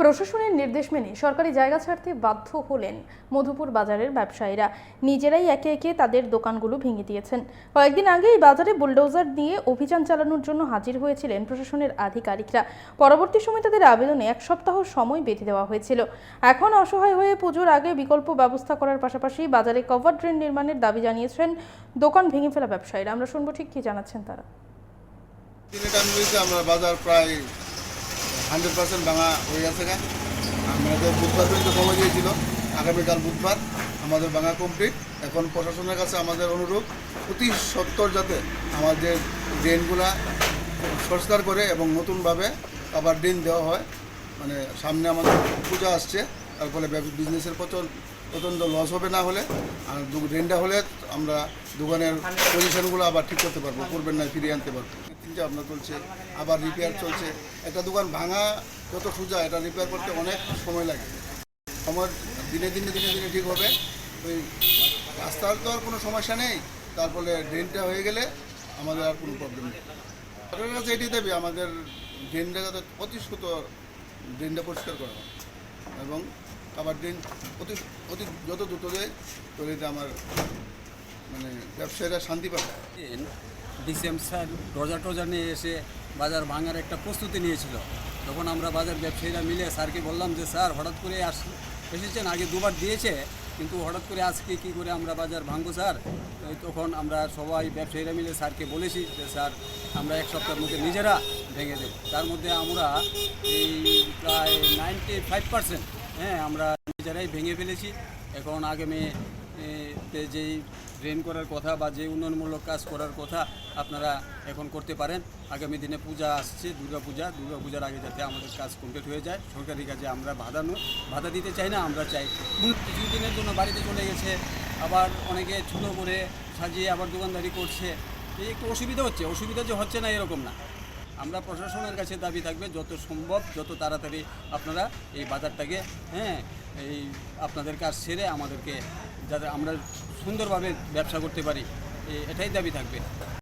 প্রশাসনের নির্দেশ মেনে সরকারি জায়গা ছাড়তে বাধ্য হলেন মধুপুর বাজারের ব্যবসায়ীরা। নিজেরাই একে একে তাদের দোকানগুলো ভেঙে দিয়েছেন। কয়েকদিন আগেই বাজারে বুলডোজার নিয়ে অভিযান চালানোর জন্য হাজির হয়েছিলেন প্রশাসনের আধিকারিকরা। পরবর্তী সময় তাদের আবেদনে 1 সপ্তাহ সময় বেঁধে দেওয়া হয়েছিল। এখন অসহায় হয়ে পুজোর আগে বিকল্প ব্যবস্থা করার পাশাপাশি বাজারে কভার ড্রেন নির্মাণের দাবি জানিয়েছেন দোকান ভেঙে ফেলা ব্যবসায়ীরা। আমরা শুনবো ঠিক কি জানাচ্ছেন তারা। আমরা বাজার প্রায় 100% ভাঙা হয়ে গেছে। আমাদের বুধবার পর্যন্ত সময় দিয়েছিল, আগামীকাল বুধবার আমাদের ভাঙা কমপ্লিট। এখন প্রশাসনের কাছে আমাদের অনুরোধ অতি সত্বর যাতে আমাদের ড্রেনগুলা সংস্কার করে এবং নতুনভাবে আবার ড্রেন দেওয়া হয়। মানে সামনে আমাদের পূজা আসছে, তার ফলে বিজনেসের প্রচণ্ড লস হবে। না হলে আর ড্রেনটা হলে আমরা দোকানের পজিশনগুলো আবার ঠিক করতে পারবো, করবেন না ফিরিয়ে আনতে পারবো। চিন্তা ভাবনা চলছে, আবার রিপেয়ার চলছে। একটা দোকান ভাঙা যত সোজা, এটা রিপেয়ার করতে অনেক সময় লাগে। সময় দিনে দিনে ঠিক হবে। ওই রাস্তার তো আর কোনো সমস্যা নেই, তারপরে ড্রেনটা হয়ে গেলে আমাদের আর কোনো প্রবলেম নেই। সরকারের কাছে এটি দেবে আমাদের ড্রেনটা যাতে অতি ড্রেনটা পরিষ্কার করা হয় এবং আবার ড্রেন যত দ্রুত দেয় তৈরিতে আমার মানে ব্যবসায়ীরা শান্তি পাবে। ডিসিএম স্যার ডোজা নিয়ে এসে বাজার ভাঙার একটা প্রস্তুতি নিয়েছিল। তখন আমরা বাজার ব্যবসায়ীরা মিলে স্যারকে বললাম যে স্যার হঠাৎ করে এসেছেন, আগে দুবার দিয়েছে, কিন্তু হঠাৎ করে আজকে কী করে আমরা বাজার ভাঙবো স্যার। তখন আমরা সবাই ব্যবসায়ীরা মিলে স্যারকে বলেছি যে স্যার আমরা 1 সপ্তাহের মধ্যে নিজেরা ভেঙে দেব। তার মধ্যে আমরা এই প্রায় 95% আমরা নিজেরাই ভেঙে ফেলেছি। এখন আগামী যেই ড্রেন করার কথা বা যে উন্নয়নমূলক কাজ করার কথা আপনারা এখন করতে পারেন। আগামী দিনে পূজা আসছে, দুর্গাপূজার আগে যাতে আমাদের কাজ কমপ্লিট হয়ে যায়। সরকারি কাজে আমরা বাধা দিতে চাই না, আমরা চাই। কিছুদিনের জন্য বাড়িতে চলে গেছে, আবার অনেকে ছোটো করে সাজিয়ে আবার দোকানদারি করছে। এই একটু অসুবিধা যে হচ্ছে না এরকম না। আমরা প্রশাসনের কাছে দাবি থাকবে যত সম্ভব যত তাড়াতাড়ি আপনারা এই বাজারটাকে এই আপনাদের কাজ সেরে আমাদেরকে যাতে আমরা সুন্দরভাবে ব্যবসা করতে পারি, এটাই দাবি থাকবে।